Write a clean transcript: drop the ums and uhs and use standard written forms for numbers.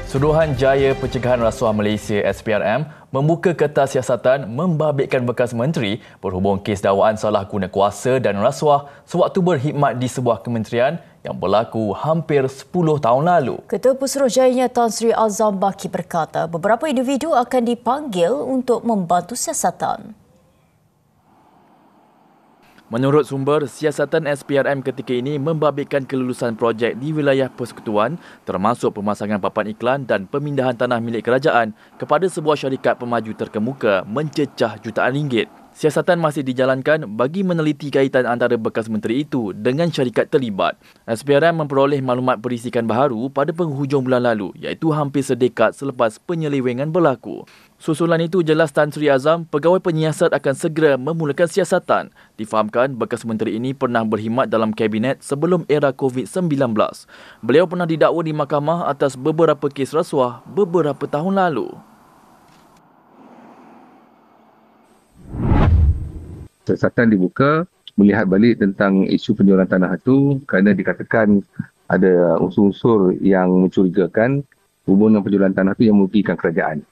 Suruhanjaya Pencegahan Rasuah Malaysia SPRM membuka kertas siasatan membabitkan bekas menteri berhubung kes dakwaan salah guna kuasa dan rasuah sewaktu berkhidmat di sebuah kementerian yang berlaku hampir 10 tahun lalu. Ketua Pusuruhanjaya Tan Sri Azam Baki berkata beberapa individu akan dipanggil untuk membantu siasatan. Menurut sumber, siasatan SPRM ketika ini membabitkan kelulusan projek di wilayah persekutuan termasuk pemasangan papan iklan dan pemindahan tanah milik kerajaan kepada sebuah syarikat pemaju terkemuka mencecah jutaan ringgit. Siasatan masih dijalankan bagi meneliti kaitan antara bekas menteri itu dengan syarikat terlibat. SPRM memperoleh maklumat perisikan baharu pada penghujung bulan lalu iaitu hampir sedekad selepas penyelewengan berlaku. Susulan itu jelas Tan Sri Azam, pegawai penyiasat akan segera memulakan siasatan. Difahamkan bekas menteri ini pernah berkhidmat dalam kabinet sebelum era COVID-19. Beliau pernah didakwa di mahkamah atas beberapa kes rasuah beberapa tahun lalu. Siasatan dibuka melihat balik tentang isu penjualan tanah itu kerana dikatakan ada unsur-unsur yang mencurigakan hubungan penjualan tanah itu yang merugikan kerajaan.